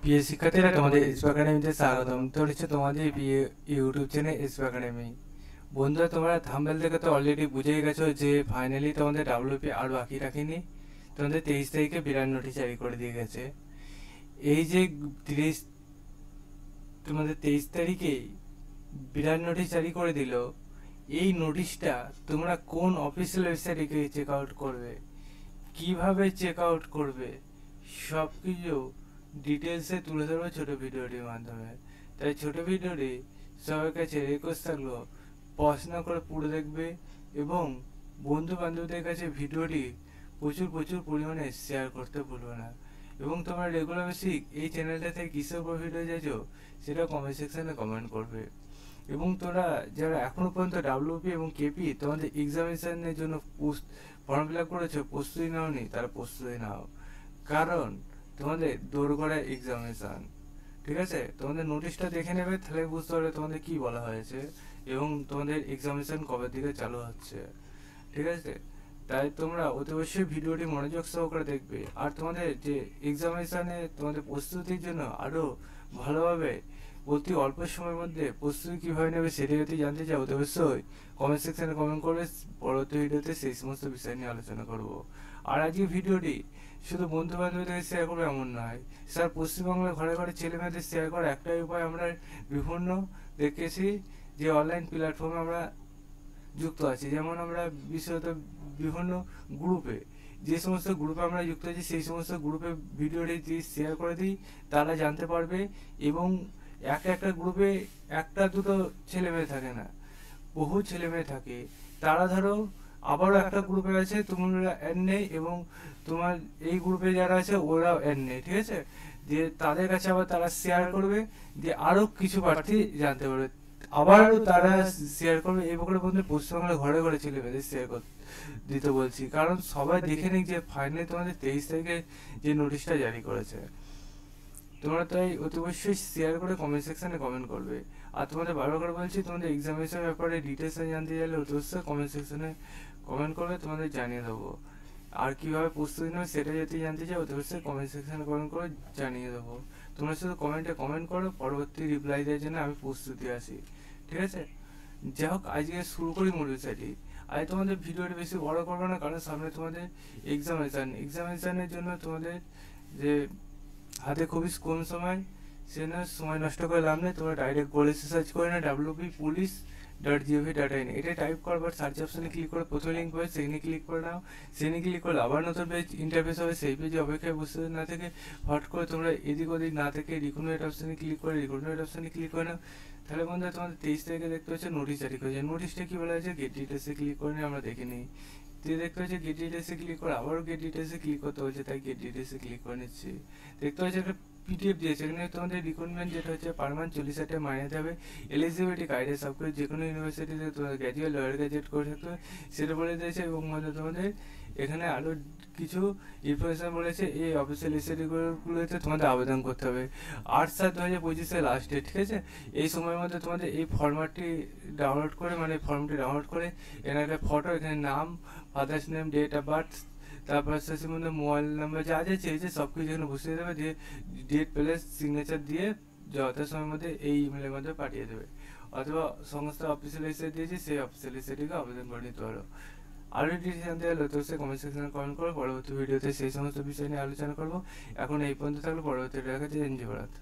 প্রিয় শিক্ষার্থীরা, তোমাদের এসপি একাডেমিতে স্বাগতম। তো হচ্ছে তোমাদের প্রিয় ইউটিউব চ্যানেল এসপি একাডেমি। বন্ধুরা, তোমরা থাম্বনেল থেকে তো অলরেডি বুঝেই গেছো যে ফাইনালি তোমাদের ডাব্লিউপি আর বাকি রাখিনি। তোমাদের 23 তারিখে বিরাট নোটিশ জারি করে দিয়ে গেছে। এই যে 30 তোমাদের 23 তারিখে বিরাট নোটিশ জারি করে দিল, এই নোটিশটা তোমরা কোন অফিসিয়াল ওয়েবসাইটে চেক আউট করবে, কিভাবে চেক আউট করবে, সব কিছু ডিটেলসে তুলে ধরবো ছোট ভিডিওটির মাধ্যমে। তাই ছোট ভিডিওটি সবার কাছে রিকোয়েস্ট থাকলো পড়াশোনা করে পুরো দেখবে এবং বন্ধু বান্ধবদের কাছে ভিডিওটি প্রচুর প্রচুর পরিমাণে শেয়ার করতে ভুলবে না। এবং তোমরা রেগুলার বেসিক এই চ্যানেলটা থেকে কিসের উপর ভিডিও চাইছো সেটা কমেন্ট সেকশনে কমেন্ট করবে। এবং তোমরা যারা এখনো পর্যন্ত ডাব্লিউপি এবং কেপি তোমাদের এক্সামিনেশনের জন্য ফর্ম ফিল আপ করেছো, প্রস্তুতি নাওনি, তারা প্রস্তুতি নাও। কারণ তোমাদের দোরগোড়া এক্সামিনেশন, ঠিক আছে? তোমাদের নোটিশটা দেখে নেবে, তাহলে বুঝতে পারবে তোমাদের কি বলা হয়েছে এবং তোমাদের এক্সামিনেশন কবে থেকে চালু হচ্ছে, ঠিক আছে? তাই তোমরা অতি অবশ্যই ভিডিওটি মনোযোগ সহকারে দেখবে। আর তোমাদের যে এক্সামিনেশনে তোমাদের প্রস্তুতির জন্য আরও ভালোভাবে অতি অল্প সময়ের মধ্যে প্রস্তুতি কীভাবে নেবে সেটা যদি জানতে চাও, অতি অবশ্যই কমেন্ট সেকশনে কমেন্ট করবে। পরবর্তী ভিডিওতে সেই সমস্ত বিষয় নিয়ে আলোচনা করব। আর আজকে ভিডিওটি শুধু বন্ধু বান্ধবদের শেয়ার করবো এমন নয়, স্যার পশ্চিমবাংলার ঘরে ঘরে ছেলে মেয়েদের শেয়ার করার একটাই উপায় আমরা বিভিন্ন দেখেছি যে অনলাইন প্ল্যাটফর্মে আমরা যুক্ত আছি। যেমন আমরা বিশেষত বিভিন্ন গ্রুপে, যে সমস্ত গ্রুপে আমরা যুক্ত আছি সেই সমস্ত গ্রুপে ভিডিওটি শেয়ার করে দিই, তারা জানতে পারবে। এবং একটা গ্রুপে একটা দুটো ছেলে মেয়ে থাকে না, বহু ছেলে মেয়ে থাকে। তারা ধরো আবারও একটা গ্রুপে আছে, তোমরা অ্যাড নেই এবং তোমার এই গ্রুপে যারা আছে ওরাও অ্যাড নেই, ঠিক আছে? দিয়ে তাদের কাছে আবার তারা শেয়ার করবে, দিয়ে আরও কিছু প্রার্থী জানতে পারবে, আবার তারা শেয়ার করবে। এই প্রকারে বন্ধু পশ্চিমবাংলার ঘরে ঘরে ছেলে মেয়েদের শেয়ার দিতে বলছি, কারণ সবাই দেখে নিক যে ফাইনালি তোমাদের 23 তারিখে যে নোটিশটা জারি করেছে। তোমরা তাই অতি অবশ্যই শেয়ার করে কমেন্ট সেকশনে কমেন্ট করবে। আর তোমাদের বারবার করে বলছি, তোমাদের এক্সামিনেশন ব্যাপারে ডিটেলসে জানতে চাইলে অতি অবশ্যই কমেন্ট সেকশনে কমেন্ট করবে, তোমাদের জানিয়ে দেবো। আর কীভাবে প্রস্তুতি নেবে সেটা যদি জানতে চাও, অতি অবশ্যই কমেন্ট সেকশনে কমেন্ট করে জানিয়ে দেবো। তোমরা শুধু কমেন্টে কমেন্ট করো, পরবর্তী রিপ্লাই দেওয়ার জন্য আমি প্রস্তুতি আছি, ঠিক আছে? যাই হোক, আজকে শুরু করি মূল বিষয়টি। আজ তোমাদের ভিডিওটা বেশি বড় করবো না, কারণ সামনে তোমাদের এক্সামিনেশনের জন্য তোমাদের যে হাতে খুবই কম সময়, সে না সময় নষ্ট করে লাভ নেই। তোমরা ডাইরেক্ট গুগলে সার্চ করে না wp.police.gov.in, এটা টাইপ করবার সার্চ অপশনে ক্লিক করে প্রথম লিঙ্ক পাবে, সেখানে ক্লিক করে নাও। সেখানে ক্লিক করলে আবার নতুন পেজ ইন্টারফেস হবে, সেই পেজে অপেক্ষায় বসে না থেকে হট করে তোমরা এদিক ওদিক না থেকে রিক্রুটমেন্ট অপশনে ক্লিক করে নাও। তাহলে বন্ধুরা, তোমাদের 23 তারিখে দেখতে হচ্ছে নোটিশ জারি করেছে। নোটিশটা কি বলা হয়েছে, গেট ডিটেলসে ক্লিক করে নিয়ে আমরা দেখে নিই। দেখতে হচ্ছে গেট ডিটেলসে ক্লিক করে আবারও গেট ডিটেলসে ক্লিক করতে হচ্ছে, তাই গেট ডিটেলসে ক্লিক করে নিচ্ছি। দেখতে হচ্ছে একটা পিডিএফ দিয়েছে, এখানে তোমাদের রিক্রুটমেন্ট যেটা হচ্ছে পার মান্থ 40,000 টাকা মাইনে দিতে হবে। এলিজিবিলিটি ক্রাইটেরিয়া সব কিছু যে কোনো ইউনিভার্সিটিতে তোমাদের গ্র্যাজুয়েট লোয়ার গ্র্যাজুয়েট করে থাকতে হবে সেটা বলে দিয়েছে। এবং তোমাদের এখানে আরও কিছু ইনফরমেশন বলেছে, এই অফিসিয়াল ওয়েবসাইটগুলোতে তোমাদের আবেদন করতে হবে। 8/7/2025 লাস্ট ডেট, ঠিক আছে? এই সময়ের মধ্যে তোমাদের এই ফর্ম্যাটটি ডাউনলোড করে, মানে ফর্মটি ডাউনলোড করে এখানে একটা ফটো, এখানে নাম, father's name, date of birth, তারপর শেষের মধ্যে মোবাইল নাম্বার যা যা চেয়েছে সব কিছু এখানে বসিয়ে দেবে, দিয়ে ডেট প্লেস সিগনেচার দিয়ে যথাসময়ের মধ্যে এই ইমেলের মধ্যে পাঠিয়ে দেবে। অথবা সমস্ত অফিসিয়াল ওয়েবসাইট দিয়েছে, সেই অফিসিয়াল ওয়েবসাইটে আবেদন করে নিতে পারো। আরও ডিটেলস জানতে হলে তো সে কমেন্ট সেকশনে কমেন্ট করো, পরবর্তী ভিডিওতে সেই সমস্ত বিষয় নিয়ে আলোচনা করবো। এখন এই পর্যন্ত থাকলে, পরবর্তী দেখা যাচ্ছে। এনজয় ভারত।